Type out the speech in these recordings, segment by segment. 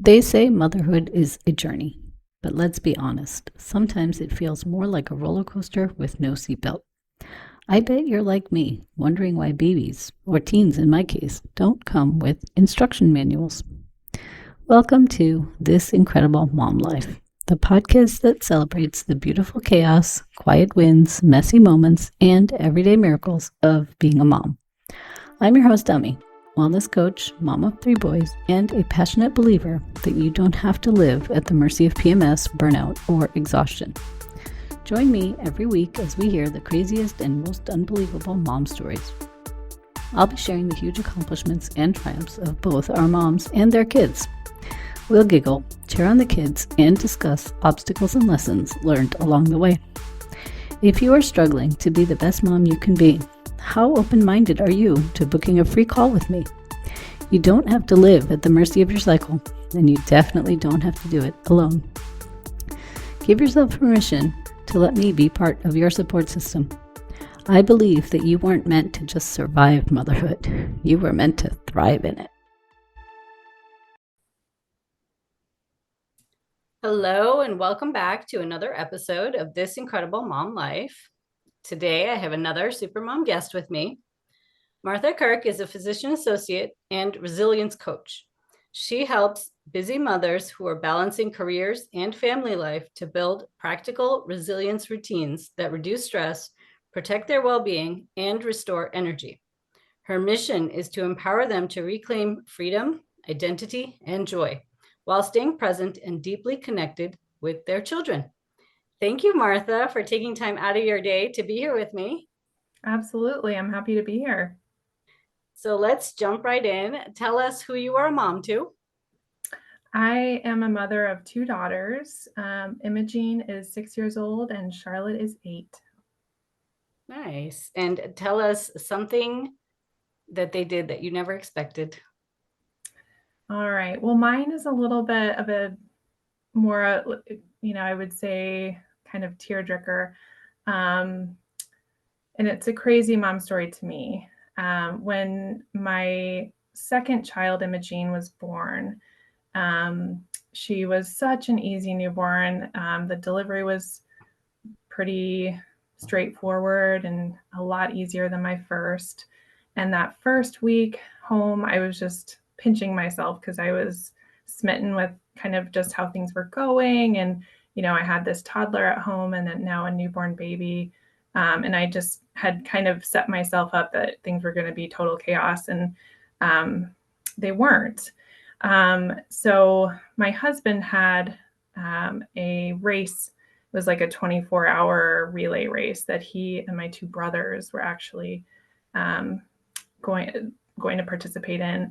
They say motherhood is a journey, but let's be honest, sometimes it feels more like a roller coaster with no seatbelt. I bet you're like me, wondering why babies, or teens in my case, don't come with instruction manuals. Welcome to This Incredible Mom Life, the podcast that celebrates the beautiful chaos, quiet wins, messy moments, and everyday miracles of being a mom. I'm your host, Dummy, wellness coach, mom of 3 boys, and a passionate believer that you don't have to live at the mercy of PMS, burnout, or exhaustion. Join me every week as we hear the craziest and most unbelievable mom stories. I'll be sharing the huge accomplishments and triumphs of both our moms and their kids. We'll giggle, cheer on the kids, and discuss obstacles and lessons learned along the way. If you are struggling to be the best mom you can be, how open-minded are you to booking a free call with me? You don't have to live at the mercy of your cycle, and you definitely don't have to do it alone. Give yourself permission to let me be part of your support system. I believe that you weren't meant to just survive motherhood. You were meant to thrive in it. Hello, and welcome back to another episode of This Incredible Mom Life. Today, I have another supermom guest with me. Martha Kirk is a physician associate and resilience coach. She helps busy mothers who are balancing careers and family life to build practical resilience routines that reduce stress, protect their well-being, and restore energy. Her mission is to empower them to reclaim freedom, identity, and joy, while staying present and deeply connected with their children. Thank you, Martha, for taking time out of your day to be here with me. Absolutely. I'm happy to be here. So let's jump right in. Tell us who you are a mom to. I am a mother of 2 daughters. Imogene is 6 years old and Charlotte is 8. Nice. And tell us something that they did that you never expected. All right. Well, mine is a little bit of a more, I would say kind of tearjerker. And it's a crazy mom story to me. When my second child, Imogene, was born, she was such an easy newborn. The delivery was pretty straightforward and a lot easier than my first. And that first week home, I was just pinching myself because I was smitten with kind of just how things were going. And, I had this toddler at home and then now a newborn baby. And I just had kind of set myself up that things were going to be total chaos, and they weren't. So my husband had a race. It was like a 24-hour relay race that he and my 2 brothers were actually going to participate in.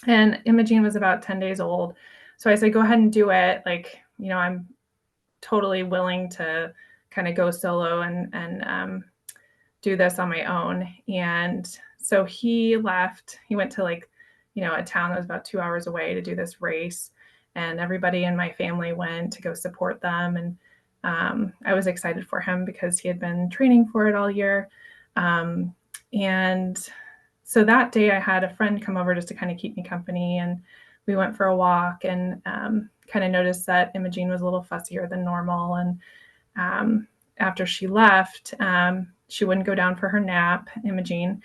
And Imogene was about 10 days old. So I said, go ahead and do it. I'm totally willing to kind of go solo and do this on my own. And so he left. He went to a town that was about 2 hours away to do this race. And everybody in my family went to go support them. And I was excited for him because he had been training for it all year. And so that day I had a friend come over just to kind of keep me company. And we went for a walk and kind of noticed that Imogene was a little fussier than normal. And after she left, she wouldn't go down for her nap, Imogene.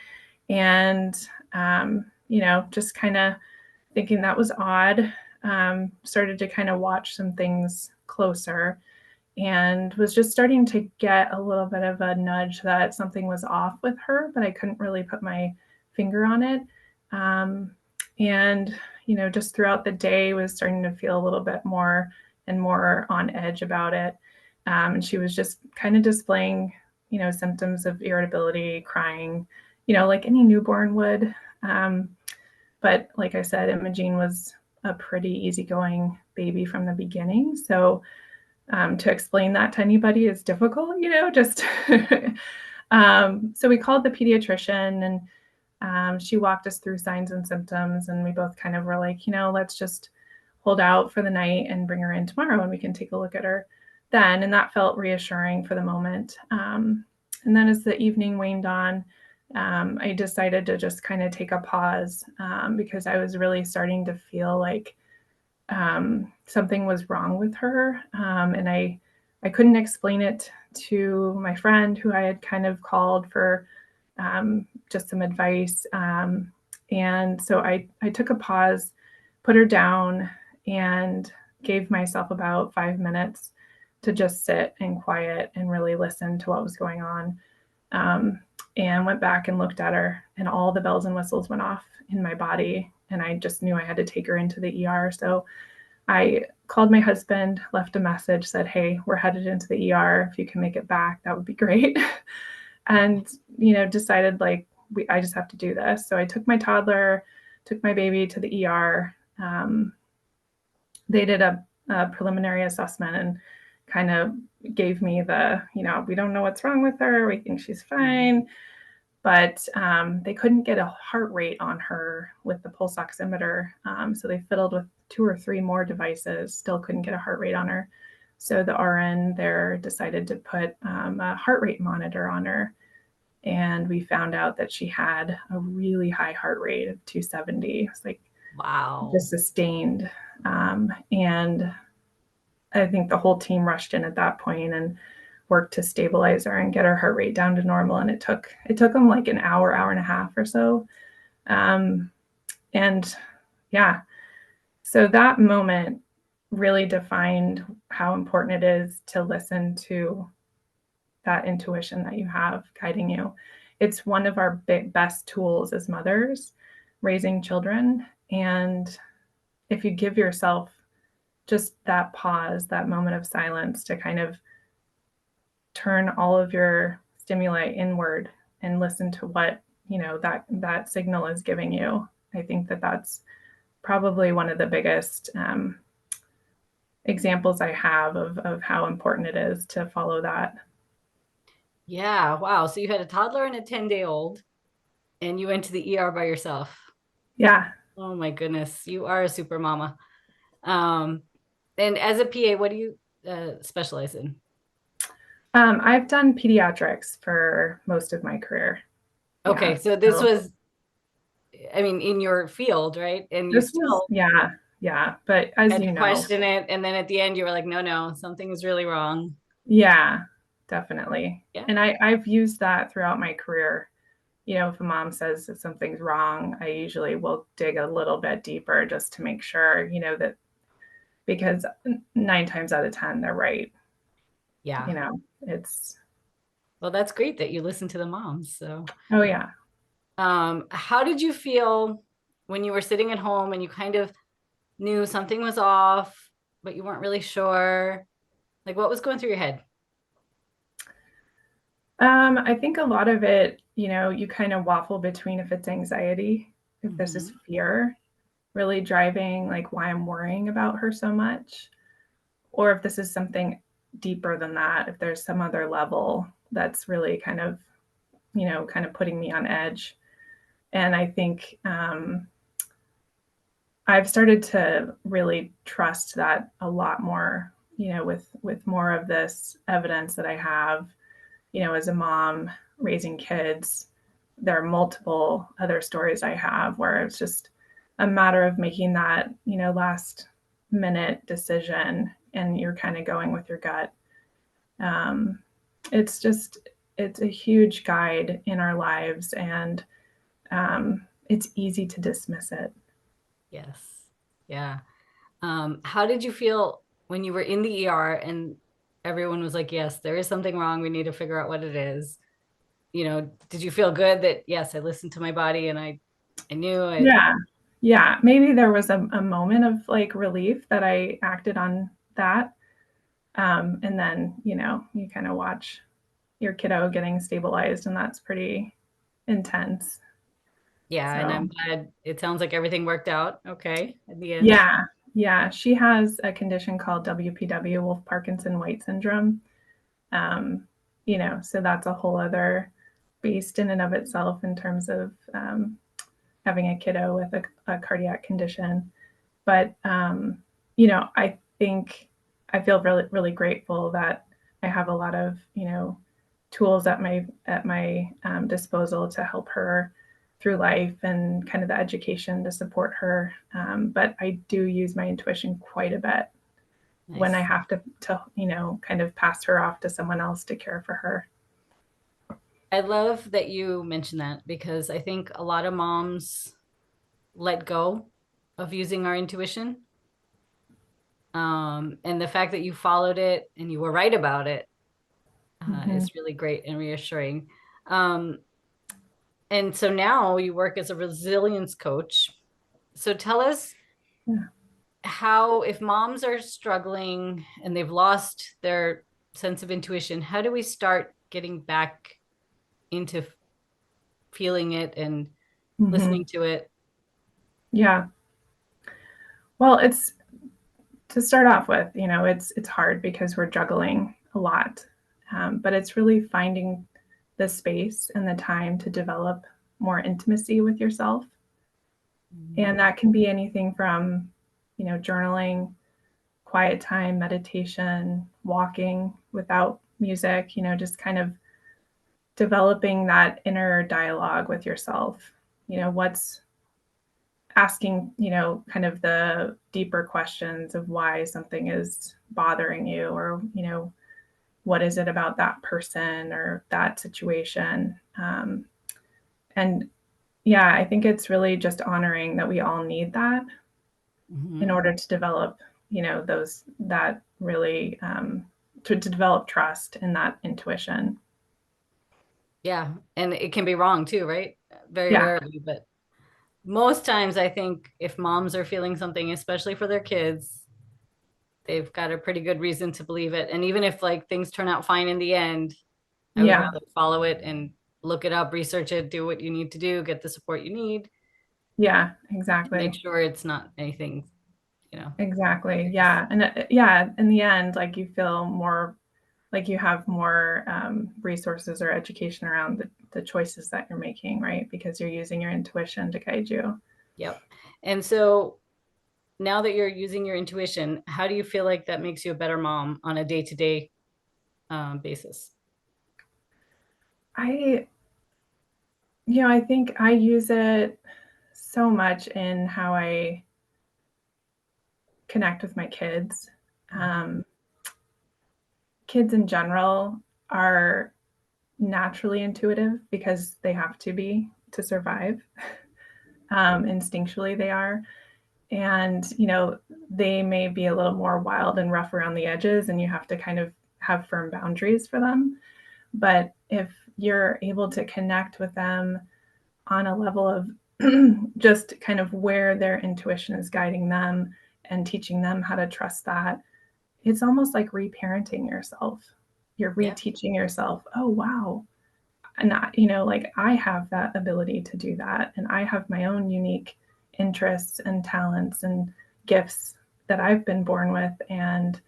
And, just kind of thinking that was odd, started to kind of watch some things closer and was just starting to get a little bit of a nudge that something was off with her, but I couldn't really put my finger on it. And, just throughout the day was starting to feel a little bit more and more on edge about it. And she was just kind of displaying, symptoms of irritability, crying, like any newborn would. But like I said, Imogene was a pretty easygoing baby from the beginning. So to explain that to anybody is difficult, just. So we called the pediatrician and she walked us through signs and symptoms. And we both kind of were like, let's just hold out for the night and bring her in tomorrow and we can take a look at her then. And that felt reassuring for the moment. And then as the evening waned on, I decided to just kind of take a pause because I was really starting to feel like something was wrong with her. And I couldn't explain it to my friend who I had kind of called for just some advice. And so I took a pause, put her down, and gave myself about 5 minutes to just sit and quiet and really listen to what was going on. Um, and went back and looked at her, and all the bells and whistles went off in my body. And I just knew I had to take her into the ER. So I called my husband, left a message, said, "Hey, we're headed into the ER. If you can make it back, that would be great." And, decided like, I just have to do this. So I took my toddler, took my baby to the ER. They did a preliminary assessment and kind of gave me we don't know what's wrong with her. We think she's fine. But they couldn't get a heart rate on her with the pulse oximeter. So they fiddled with 2 or 3 more devices, still couldn't get a heart rate on her. So the RN there decided to put a heart rate monitor on her. And we found out that she had a really high heart rate of 270. It's like, Wow. just sustained. And I think the whole team rushed in at that point and worked to stabilize her and get her heart rate down to normal. And it took them like an hour, hour and a half or so. And yeah, so that moment really defined how important it is to listen to that intuition that you have guiding you. It's one of our best tools as mothers raising children. And if you give yourself just that pause, that moment of silence to kind of turn all of your stimuli inward and listen to what that signal is giving you, I think that's probably one of the biggest examples I have of how important it is to follow that. Yeah. Wow. So you had a toddler and a 10-day-old, and you went to the ER by yourself. Yeah. Oh my goodness. You are a super mama. Um, and as a PA, what do you specialize in? I've done pediatrics for most of my career. Okay. Yeah. So this So was, I mean, in your field, right? And you this was, still yeah, yeah. But as had you to know, question it. And then at the end, you were like, no, no, something's really wrong. yeah, definitely. Yeah. And I've used that throughout my career. If a mom says that something's wrong, I usually will dig a little bit deeper just to make sure, that because 9 times out of 10, they're right. Yeah. It's, Well, that's great that you listen to the moms. So, oh, yeah. how did you feel when you were sitting at home and you kind of knew something was off, but you weren't really sure? Like, what was going through your head? I think a lot of it, you kind of waffle between if it's anxiety, if this is Mhm. fear really driving like why I'm worrying about her so much, or if this is something deeper than that, if there's some other level that's really kind of putting me on edge. And I think I've started to really trust that a lot more, with more of this evidence that I have, as a mom raising kids. There are multiple other stories I have where it's just a matter of making that, last minute decision and you're kind of going with your gut. Um, it's a huge guide in our lives, and it's easy to dismiss it. Yes. Yeah. How did you feel when you were in the ER and everyone was like, yes, there is something wrong. We need to figure out what it is. Did you feel good that, yes, I listened to my body and I knew it? Yeah. Yeah. Maybe there was a moment of like relief that I acted on that. And then, you kind of watch your kiddo getting stabilized, and that's pretty intense. Yeah. And So, I'm glad it sounds like everything worked out okay at the end. yeah. Yeah. She has a condition called WPW, Wolf Parkinson White Syndrome. Um, so that's a whole other beast in and of itself in terms of having a kiddo with a cardiac condition. But I think I feel really, really grateful that I have a lot of tools at my disposal to help her through life and kind of the education to support her. But I do use my intuition quite a bit when I Nice. have to kind of pass her off to someone else to care for her. I love that you mentioned that because I think a lot of moms let go of using our intuition. And the fact that you followed it and you were right about it Mm-hmm. is really great and reassuring. Um, and so now you work as a resilience coach. So tell us Yeah. how, if moms are struggling and they've lost their sense of intuition, how do we start getting back into feeling it and Mm-hmm. listening to it? Yeah. Well, it's to start off with, it's hard because we're juggling a lot, but it's really finding the space and the time to develop more intimacy with yourself, Mhm. and that can be anything from, journaling, quiet time, meditation, walking without music, just kind of developing that inner dialogue with yourself. What's asking, kind of the deeper questions of why something is bothering you, or, what is it about that person or that situation? And yeah, I think it's really just honoring that we all need that in Mhm. order to develop, those that really to develop trust in that intuition. Yeah. And it can be wrong too, right? Very Yeah, rarely, but most times I think if moms are feeling something, especially for their kids, they've got a pretty good reason to believe it. And even if like things turn out fine in the end, I would yeah, rather follow it and look it up, research it, do what you need to do, get the support you need, yeah, and make exactly. sure it's not anything, Exactly. serious. Yeah. And yeah, in the end, like you feel more like you have more resources or education around the choices that you're making, right? Because you're using your intuition to guide you. Yep. And so now that you're using your intuition, how do you feel like that makes you a better mom on a day-to-day basis? I, I think I use it so much in how I connect with my kids. Mhm. Kids in general are naturally intuitive because they have to be to survive. Instinctually, they are. And, they may be a little more wild and rough around the edges, and you have to kind of have firm boundaries for them. But if you're able to connect with them on a level of just kind of where their intuition is guiding them and teaching them how to trust that, it's almost like reparenting yourself. You're Yeah. reteaching yourself, oh, wow. And, like I have that ability to do that. And I have my own unique interests and talents and gifts that I've been born with. And,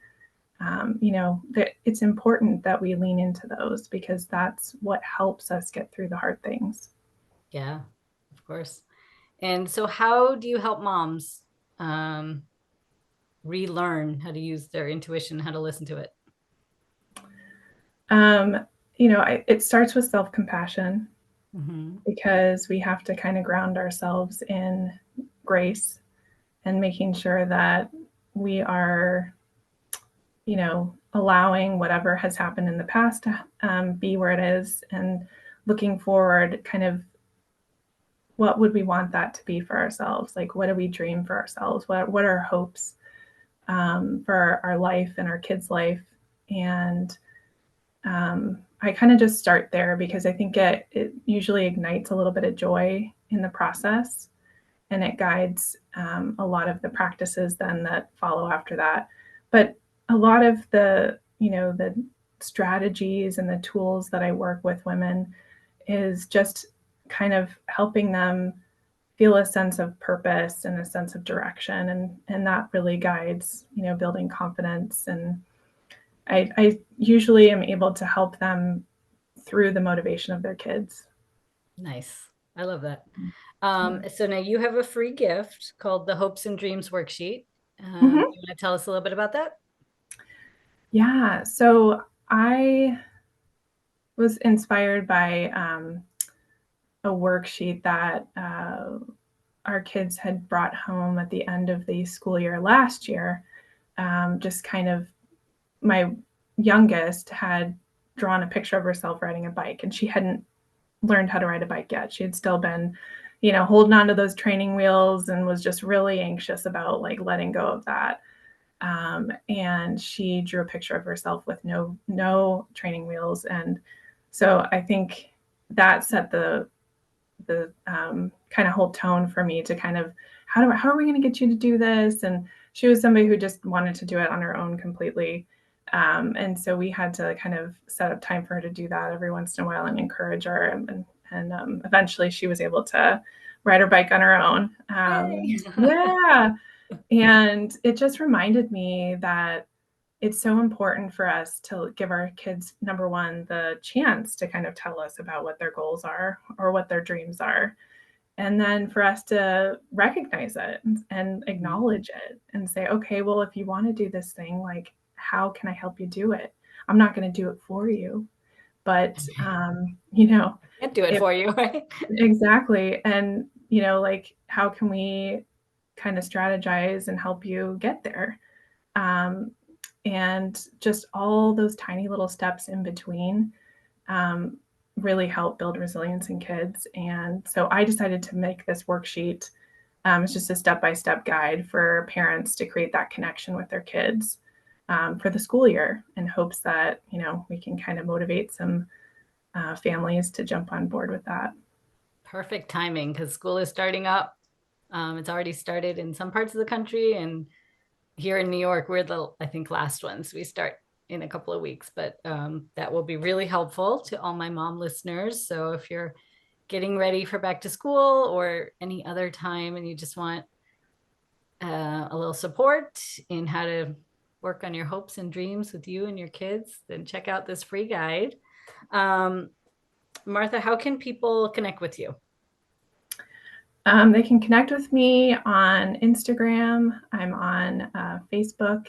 it's important that we lean into those because that's what helps us get through the hard things. Yeah, of course. And so how do you help moms um, relearn how to use their intuition, how to listen to it? Um, it starts with self compassion Hmm. because we have to kind of ground ourselves in grace and making sure that we are, allowing whatever has happened in the past to be where it is, and looking forward, kind of what would we want that to be for ourselves? Like, what do we dream for ourselves? What are our hopes for our life and our kids' life? And I kind of just start there because I think it usually ignites a little bit of joy in the process, and it guides a lot of the practices then that follow after that. But a lot of the strategies and the tools that I work with women is just kind of helping them feel a sense of purpose and a sense of direction, and that really guides building confidence. And I usually am able to help them through the motivation of their kids. Nice. I love that. Yeah. So now you have a free gift called the Hopes and Dreams Worksheet. Mm-hmm. You want to tell us a little bit about that? Yeah. So I was inspired by a worksheet that our kids had brought home at the end of the school year last year. Just kind of, my youngest had drawn a picture of herself riding a bike, and she hadn't learned how to ride a bike yet. She had still been, holding on to those training wheels and was just really anxious about like letting go of that. And she drew a picture of herself with no training wheels. And so I think that set the kind of whole tone for me to kind of, how are we going to get you to do this? And she was somebody who just wanted to do it on her own completely. And so we had to kind of set up time for her to do that every once in a while and encourage her. And eventually she was able to ride her bike on her own. Yeah. And it just reminded me that it's so important for us to give our kids, number one, the chance to kind of tell us about what their goals are or what their dreams are. And then for us to recognize it and acknowledge it and say, okay, well, if you want to do this thing, like, how can I help you do it? I'm not going to do it for you, but, Can't do it for you, right? Exactly. And, like, how can we kind of strategize and help you get there? And just all those tiny little steps in between really help build resilience in kids. And so I decided to make this worksheet. It's just a step-by-step guide for parents to create that connection with their kids for the school year, in hopes that, we can kind of motivate some families to jump on board with that. Perfect timing, because school is starting up. It's already started in some parts of the country, and here in New York, we're the, I think, last ones. We start in a couple of weeks, but that will be really helpful to all my mom listeners. So if you're getting ready for back to school or any other time and you just want a little support in how to work on your hopes and dreams with you and your kids, then check out this free guide. Martha, how can people connect with you? They can connect with me on Instagram. I'm on Facebook.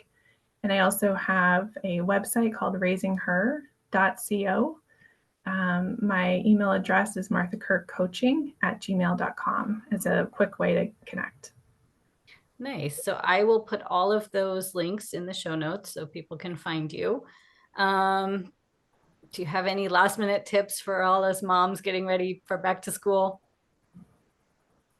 And I also have a website called raisingher.co. My email address is marthakirkcoaching@gmail.com. It's a quick way to connect. Nice. So I will put all of those links in the show notes so people can find you. Do you have any last minute tips for all us moms getting ready for back to school?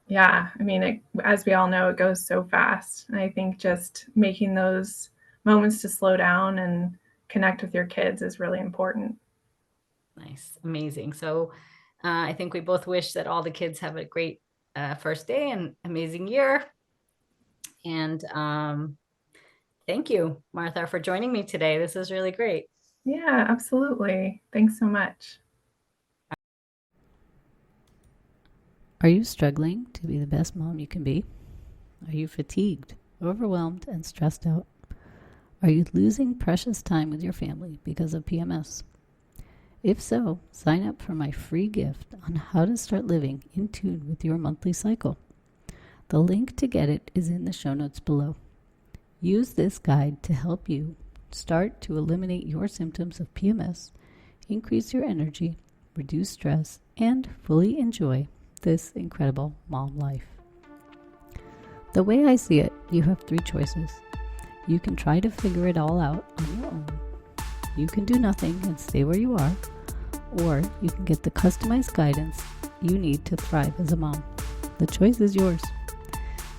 Yeah, I mean, as we all know, it goes so fast. And I think just making those moments to slow down and connect with your kids is really important. Nice. Amazing. So I think we both wish that all the kids have a great first day and amazing year. And thank you, Martha, for joining me today. This is really great. Yeah, absolutely. Thanks so much. Are you struggling to be the best mom you can be? Are you fatigued, overwhelmed, and stressed out? Are you losing precious time with your family because of PMS? If so, sign up for my free gift on how to start living in tune with your monthly cycle. The link to get it is in the show notes below. Use this guide to help you start to eliminate your symptoms of PMS, increase your energy, reduce stress, and fully enjoy this incredible mom life. The way I see it, you have 3 choices. You can try to figure it all out on your own. You can do nothing and stay where you are, or you can get the customized guidance you need to thrive as a mom. The choice is yours.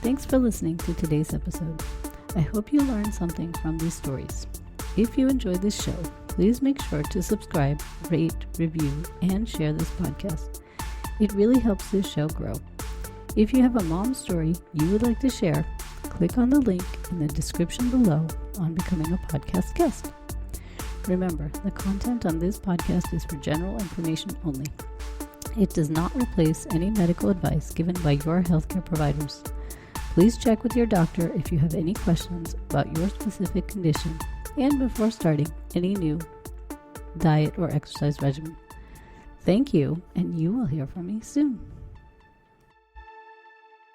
Thanks for listening to today's episode. I hope you learned something from these stories. If you enjoyed this show, please make sure to subscribe, rate, review, and share this podcast. It really helps this show grow. If you have a mom story you would like to share, click on the link in the description below on becoming a podcast guest. Remember, the content on this podcast is for general information only. It does not replace any medical advice given by your healthcare providers. Please check with your doctor if you have any questions about your specific condition and before starting any new diet or exercise regimen. Thank you, and you will hear from me soon.